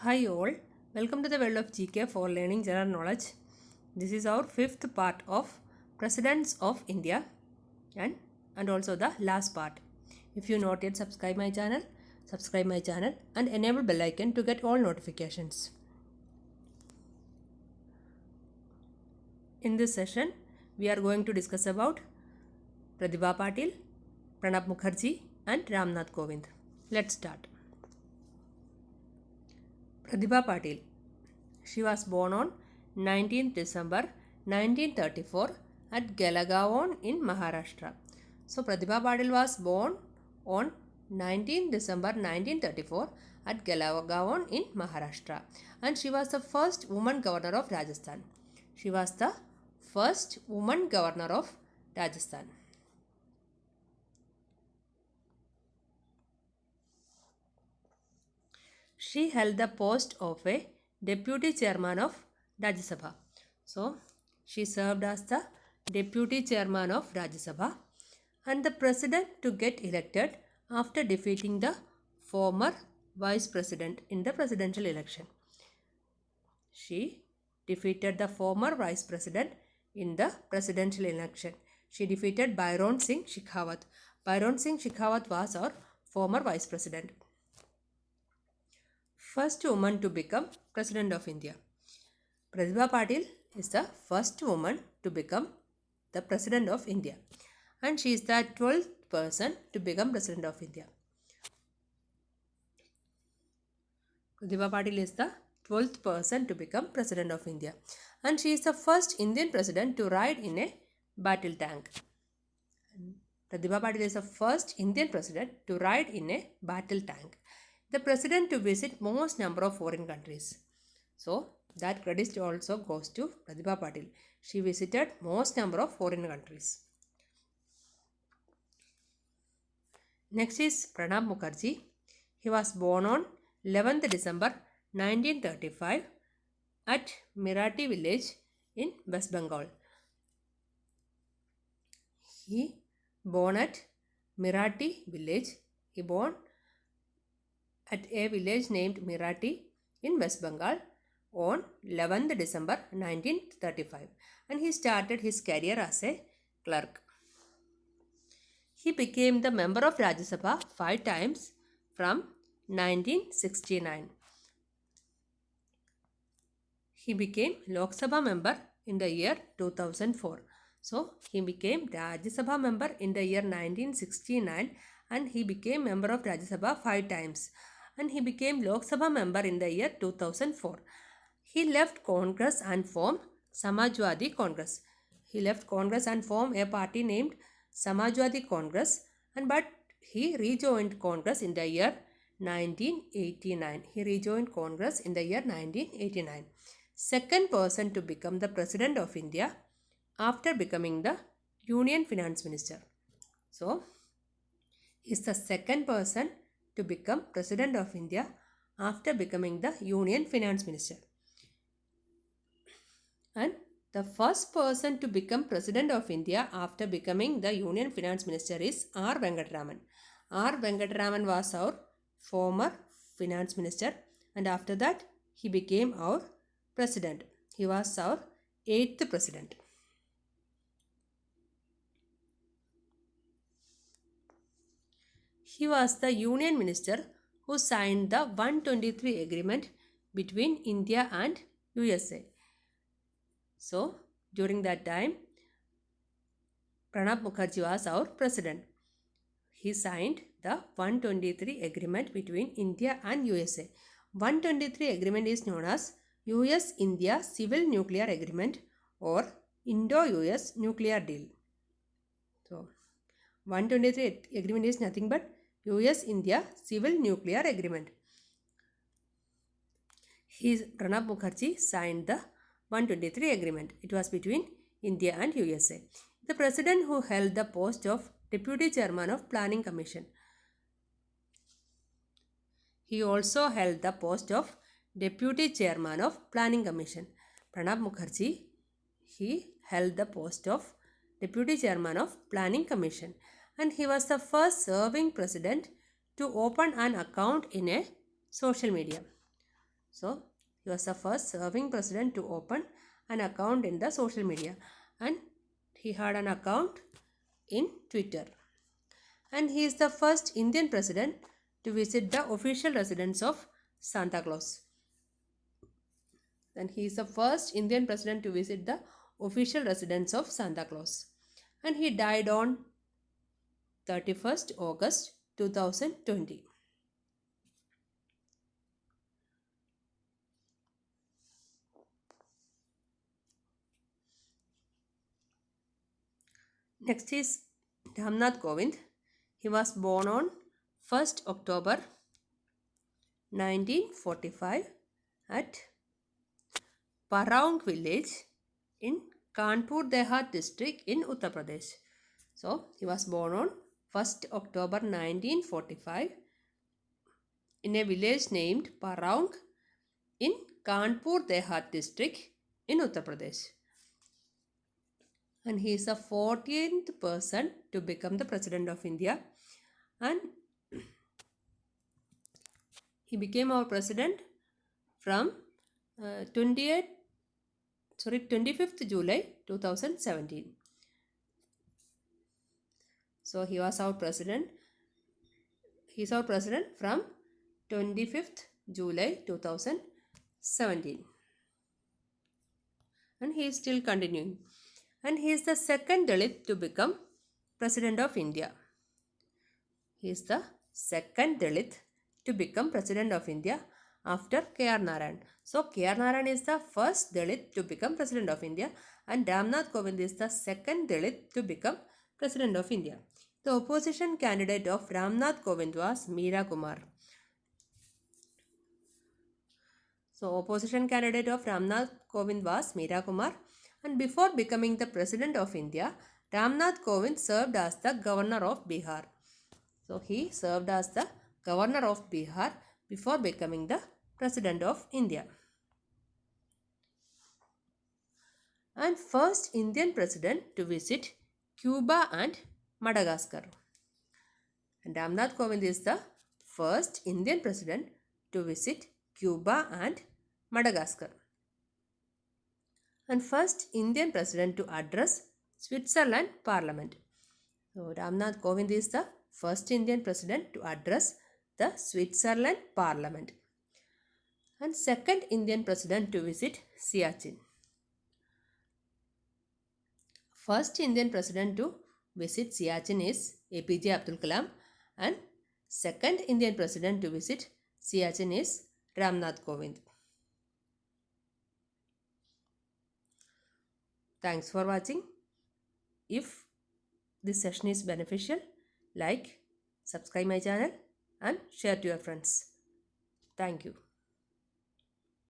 Hi all, welcome to the world of GK for learning general knowledge. This is our fifth part of Presidents of India and also the last part. If you not yet subscribe my channel and enable bell icon to get all notifications. In this session, we are going to discuss about Pratibha Patil, Pranab Mukherjee and Ramnath Kovind. Let's start. Pratibha Patil. She was born on 19th December 1934 at Gelagaon in Maharashtra. So Pratibha Patil was born on 19th December 1934 at Gelagaon in Maharashtra, and she was the first woman governor of Rajasthan. She was the first woman governor of Rajasthan. She held the post of a deputy chairman of Rajya Sabha. So, she served as the deputy chairman of Rajya Sabha and the president to get elected after defeating the former vice president in the presidential election. She defeated the former vice president in the presidential election. She defeated Byron Singh Shekhawat. Byron Singh Shekhawat was our former vice president. First woman to become President of India. Pratibha Patil is the first woman to become the President of India, and she is the 12th person to become President of India. Pratibha Patil is the 12th person to become President of India, and she is the first Indian President to ride in a battle tank. Pratibha Patil is the first Indian President to ride in a battle tank. The president to visit most number of foreign countries. So that credit also goes to Pratibha Patil. She visited most number of foreign countries. Next is Pranab Mukherjee. He was born on 11th December 1935 at Merathi village in West Bengal. He born at Merathi village. He born at a village named Merathi in West Bengal on 11th December 1935, and he started his career as a clerk. He became the member of Rajya Sabha 5 times from 1969. He became Lok Sabha member in the year 2004. So he became Rajya Sabha member in the year 1969, and he became member of Rajya Sabha 5 times, and he became Lok Sabha member in the year 2004. He left Congress and formed Samajwadi Congress. He left Congress and formed a party named Samajwadi Congress, but he rejoined Congress in the year 1989. He rejoined Congress in the year 1989. Second person to become the President of India after becoming the Union Finance Minister. So, he is the second person to become President of India after becoming the Union Finance Minister. And the first person to become President of India after becoming the Union Finance Minister is R. Venkataraman. R. Venkataraman was our former Finance Minister, and after that he became our President. He was our 8th President. He was the Union Minister who signed the 123 agreement between India and USA. So, during that time, Pranab Mukherjee was our president. He signed the 123 agreement between India and USA. 123 agreement is known as US-India Civil Nuclear Agreement or Indo-US Nuclear Deal. So, 123 agreement is nothing but US-India Civil Nuclear Agreement. Pranab Mukherjee signed the 123 agreement. It was between India and USA. The president who held the post of Deputy Chairman of Planning Commission. He also held the post of Deputy Chairman of Planning Commission. Pranab Mukherjee, he held the post of Deputy Chairman of Planning Commission, and he was the first serving president to open an account in a social media. So he was the first serving president to open an account in the social media, and he had an account in Twitter. And he is the first Indian president to visit the official residence of Santa Claus. And he is the first Indian president to visit the official residence of Santa Claus. And he died on 31st August 2020. Next is Ramnath Kovind. He was born on 1st October 1945 at Paraung village in Kanpur Dehat district in Uttar Pradesh. So he was born on 1st October 1945 in a village named Paraung in Kanpur Dehat district in Uttar Pradesh. And he is the 14th person to become the President of India, and he became our President from 25th July 2017. So he was our President. He is our President from 25th July 2017. And he is still continuing. And he is the second Dalit to become President of India. He is the second Dalit to become President of India after K.R. Narayan. So K.R. Narayan is the first Dalit to become President of India, and Ramnath Kovind is the second Dalit to become President of India. The opposition candidate of Ramnath Kovind was Meera Kumar. So opposition candidate of Ramnath Kovind was Meera Kumar, and before becoming the President of India, Ramnath Kovind served as the Governor of Bihar. So he served as the Governor of Bihar before becoming the President of India. And first Indian President to visit Cuba and Madagascar. And Ramnath Kovind is the first Indian President to visit Cuba and Madagascar. And first Indian President to address Switzerland Parliament. So Ramnath Kovind is the first Indian President to address the Switzerland Parliament. And second Indian President to visit Siachen. First Indian President to visit Siachen is APJ Abdul Kalam, and second Indian President to visit Siachen is Ramnath Kovind. Thanks for watching. If this session is beneficial, like, subscribe my channel and share to your friends. Thank you.